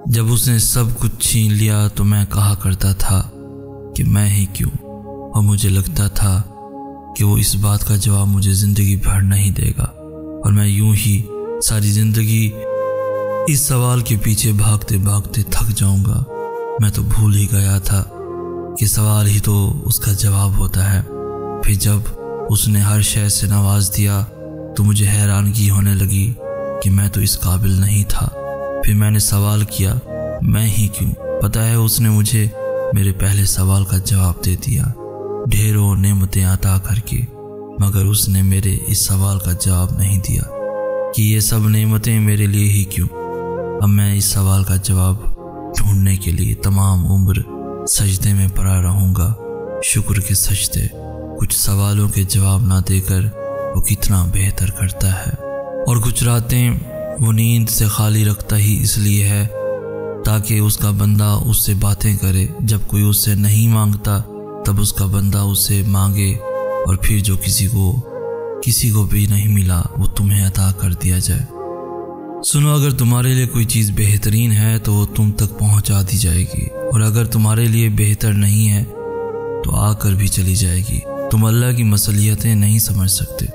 जब उसने सब कुछ छीन लिया तो मैं कहा करता था कि मैं ही क्यों, और मुझे लगता था कि वो इस बात का जवाब मुझे ज़िंदगी भर नहीं देगा और मैं यूं ही सारी ज़िंदगी इस सवाल के पीछे भागते भागते थक जाऊंगा। मैं तो भूल ही गया था कि सवाल ही तो उसका जवाब होता है। फिर जब उसने हर शय से नवाज दिया तो मुझे हैरानगी होने लगी कि मैं तो इस काबिल नहीं था। फिर मैंने सवाल किया, मैं ही क्यों? पता है उसने मुझे मेरे पहले सवाल का जवाब दे दिया, ढेरों नेमतें अता करके। मगर उसने मेरे इस सवाल का जवाब नहीं दिया कि ये सब नेमतें मेरे लिए ही क्यों। अब मैं इस सवाल का जवाब ढूंढने के लिए तमाम उम्र सजदे में पड़ा रहूंगा। शुक्र के सजदे कुछ सवालों के जवाब ना देकर वो कितना बेहतर करता है। और कुछ रातें वो नींद से खाली रखता ही इसलिए है ताकि उसका बंदा उससे बातें करे। जब कोई उससे नहीं मांगता तब उसका बंदा उससे मांगे, और फिर जो किसी को भी नहीं मिला वो तुम्हें अता कर दिया जाए। सुनो, अगर तुम्हारे लिए कोई चीज़ बेहतरीन है तो वो तुम तक पहुंचा दी जाएगी, और अगर तुम्हारे लिए बेहतर नहीं है तो आकर भी चली जाएगी। तुम अल्लाह की मसलियतें नहीं समझ सकते,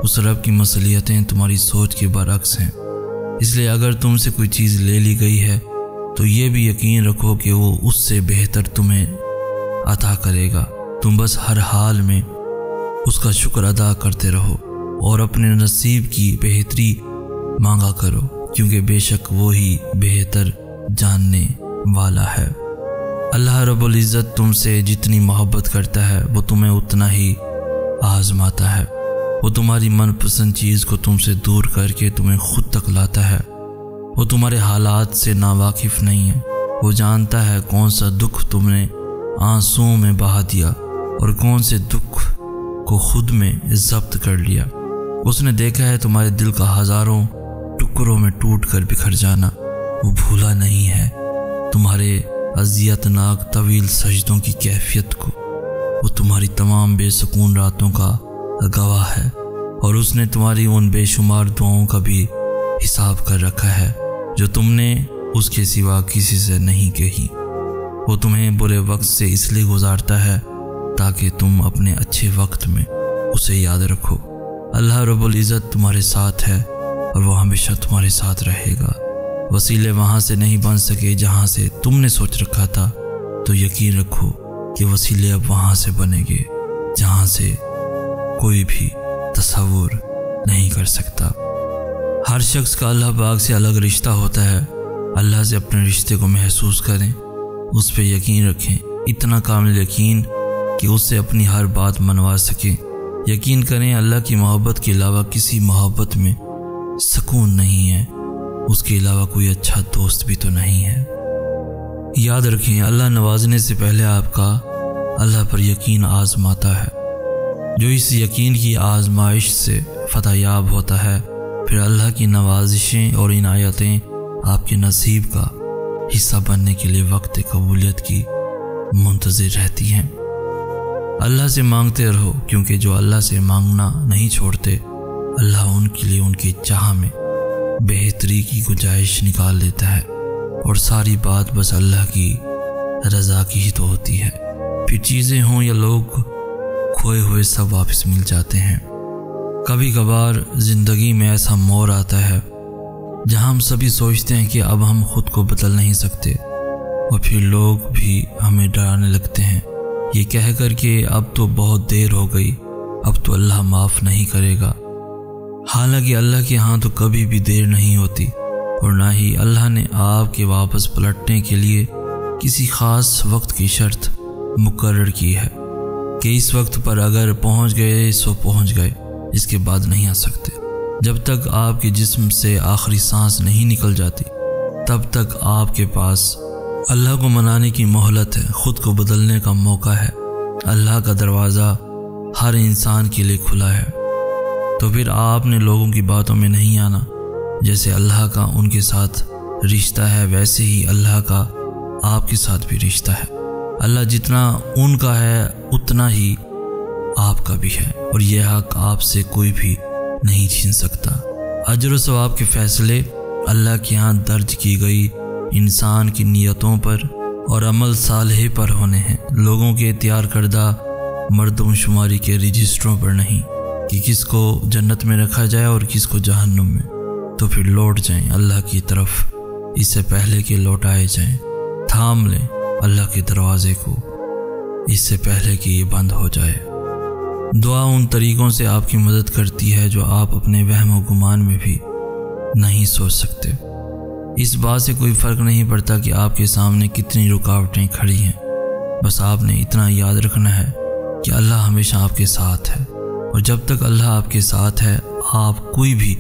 उस रब की मसलियतें तुम्हारी सोच के बरअक्स हैं। इसलिए अगर तुमसे कोई चीज़ ले ली गई है तो ये भी यकीन रखो कि वो उससे बेहतर तुम्हें अता करेगा। तुम बस हर हाल में उसका शुक्र अदा करते रहो और अपने नसीब की बेहतरी मांगा करो, क्योंकि बेशक वो ही बेहतर जानने वाला है। अल्लाह रब्बुल इज़्ज़त तुमसे जितनी मोहब्बत करता है वो तुम्हें उतना ही आजमाता है। वो तुम्हारी मनपसंद चीज़ को तुमसे दूर करके तुम्हें खुद तक लाता है। वो तुम्हारे हालात से नावाकिफ नहीं है। वो जानता है कौन सा दुख तुमने आंसुओं में बहा दिया और कौन से दुख को खुद में जब्त कर लिया। उसने देखा है तुम्हारे दिल का हजारों टुकड़ों में टूट कर बिखर जाना। वो भूला नहीं है तुम्हारे अज़ियतनाक तवील सजदों की कैफियत को। वो तुम्हारी तमाम बेसुकून रातों का गवाह है, और उसने तुम्हारी उन बेशुमार दुआओं का भी हिसाब कर रखा है जो तुमने उसके सिवा किसी से नहीं कही। वो तुम्हें बुरे वक्त से इसलिए गुजारता है ताकि तुम अपने अच्छे वक्त में उसे याद रखो। अल्लाह रब्बुल इज़्ज़त तुम्हारे साथ है और वो हमेशा तुम्हारे साथ रहेगा। वसीले वहाँ से नहीं बन सके जहाँ से तुमने सोच रखा था, तो यकीन रखो कि वसीले अब वहाँ से बनेंगे जहाँ से कोई भी तसव्वुर नहीं कर सकता। हर शख्स का अल्लाह पाक से अलग रिश्ता होता है। अल्लाह से अपने रिश्ते को महसूस करें, उस पर यकीन रखें, इतना कामिल यकीन कि उससे अपनी हर बात मनवा सकें। यकीन करें अल्लाह की मोहब्बत के अलावा किसी मोहब्बत में सुकून नहीं है, उसके अलावा कोई अच्छा दोस्त भी तो नहीं है। याद रखें, अल्लाह नवाजने से पहले आपका अल्लाह पर यकीन आजमाता है। जो इस यकीन की आजमाइश से फतहयाब होता है, फिर अल्लाह की नवाजिशें और इनायतें आपके नसीब का हिस्सा बनने के लिए वक्त कबूलियत की मुंतज़िर रहती हैं। अल्लाह से मांगते रहो, क्योंकि जो अल्लाह से मांगना नहीं छोड़ते, अल्लाह उनके लिए उनकी चाह में बेहतरी की गुंजाइश निकाल लेता है, और सारी बात बस अल्लाह की रज़ा की ही तो होती है। फिर चीज़ें हों या लोग, खोए हुए सब वापस मिल जाते हैं। कभी कभार ज़िंदगी में ऐसा मोड़ आता है जहां हम सभी सोचते हैं कि अब हम खुद को बदल नहीं सकते, और फिर लोग भी हमें डराने लगते हैं ये कहकर कि अब तो बहुत देर हो गई, अब तो अल्लाह माफ़ नहीं करेगा। हालांकि अल्लाह के यहाँ तो कभी भी देर नहीं होती, और ना ही अल्लाह ने आपके वापस पलटने के लिए किसी ख़ास वक्त की शर्त मुकर्रर की है कि इस वक्त पर अगर पहुँच गए सो पहुँच गए, इसके बाद नहीं आ सकते। जब तक आपके जिस्म से आखिरी सांस नहीं निकल जाती, तब तक आपके पास अल्लाह को मनाने की मोहलत है, खुद को बदलने का मौका है। अल्लाह का दरवाज़ा हर इंसान के लिए खुला है। तो फिर आपने लोगों की बातों में नहीं आना। जैसे अल्लाह का उनके साथ रिश्ता है, वैसे ही अल्लाह का आपके साथ भी रिश्ता है। अल्लाह जितना उनका है उतना ही आपका भी है, और यह हक आपसे कोई भी नहीं छीन सकता। अजर व सवाब के फैसले अल्लाह के यहाँ दर्ज की गई इंसान की नीयतों पर और अमल सालेह पर होने हैं, लोगों के तैयार करदा मर्दमशुमारी के रजिस्टरों पर नहीं कि किसको जन्नत में रखा जाए और किसको जहन्नुम में। तो फिर लौट जाएं अल्लाह की तरफ इससे पहले कि लौटाए जाएं। थाम लें अल्लाह के दरवाजे को इससे पहले कि ये बंद हो जाए। दुआ उन तरीक़ों से आपकी मदद करती है जो आप अपने वहम व गुमान में भी नहीं सोच सकते। इस बात से कोई फ़र्क नहीं पड़ता कि आपके सामने कितनी रुकावटें खड़ी हैं, बस आपने इतना याद रखना है कि अल्लाह हमेशा आपके साथ है, और जब तक अल्लाह आपके साथ है आप कोई भी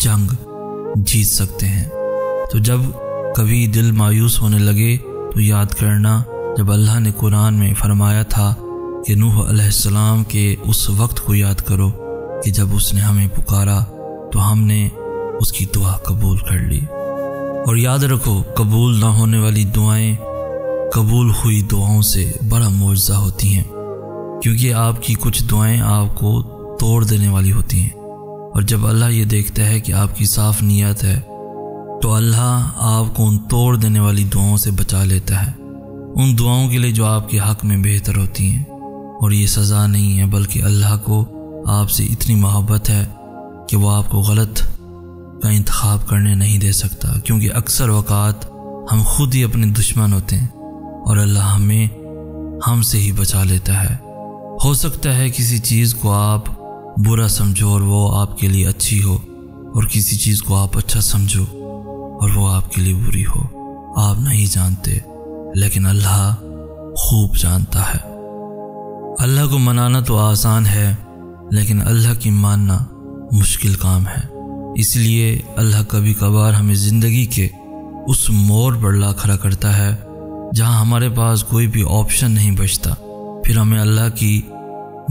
जंग जीत सकते हैं। तो जब कभी दिल मायूस होने लगे तो याद करना जब अल्लाह ने कुरान में फरमाया था कि नूह अलैहिस्सलाम के उस वक्त को याद करो कि जब उसने हमें पुकारा तो हमने उसकी दुआ कबूल कर ली। और याद रखो, कबूल ना होने वाली दुआएं कबूल हुई दुआओं से बड़ा मौजज़ा होती हैं, क्योंकि आपकी कुछ दुआएं आपको तोड़ देने वाली होती हैं। और जब अल्लाह ये देखता है कि आपकी साफ नीयत है तो अल्लाह आपको उन तोड़ देने वाली दुआओं से बचा लेता है, उन दुआओं के लिए जो आपके हक़ में बेहतर होती हैं। और ये सज़ा नहीं है, बल्कि अल्लाह को आपसे इतनी मोहब्बत है कि वो आपको गलत का इंतखाब करने नहीं दे सकता, क्योंकि अक्सर वक़ात हम खुद ही अपने दुश्मन होते हैं और अल्लाह हमें हमसे ही बचा लेता है। हो सकता है किसी चीज़ को आप बुरा समझो और वो आपके लिए अच्छी हो, और किसी चीज़ को आप अच्छा समझो और वो आपके लिए बुरी हो। आप नहीं जानते, लेकिन अल्लाह खूब जानता है। अल्लाह को मनाना तो आसान है, लेकिन अल्लाह की मानना मुश्किल काम है। इसलिए अल्लाह कभी कभार हमें ज़िंदगी के उस मोड़ पर ला खड़ा करता है जहाँ हमारे पास कोई भी ऑप्शन नहीं बचता, फिर हमें अल्लाह की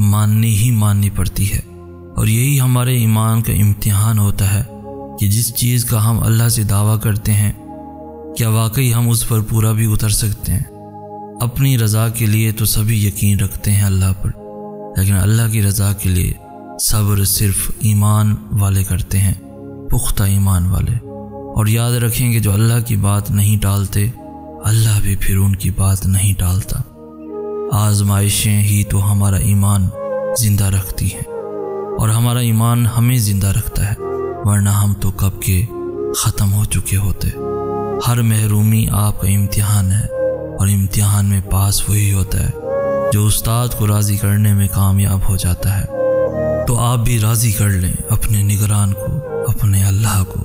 माननी पड़ती है। और यही हमारे ईमान का इम्तिहान होता है कि जिस चीज़ का हम अल्लाह से दावा करते हैं, क्या वाकई हम उस पर पूरा भी उतर सकते हैं। अपनी रज़ा के लिए तो सभी यकीन रखते हैं अल्लाह पर, लेकिन अल्लाह की रज़ा के लिए सब्र सिर्फ ईमान वाले करते हैं, पुख्ता ईमान वाले। और याद रखें कि जो अल्लाह की बात नहीं टालते, अल्लाह भी फिर उनकी बात नहीं टालता। आजमाइशें ही तो हमारा ईमान ज़िंदा रखती हैं, और हमारा ईमान हमें ज़िंदा रखता है, वरना हम तो कब के ख़त्म हो चुके होते। हर महरूमी आपका इम्तिहान है, और इम्तिहान में पास वही होता है जो उस्ताद को राज़ी करने में कामयाब हो जाता है। तो आप भी राज़ी कर लें अपने निगरान को, अपने अल्लाह को।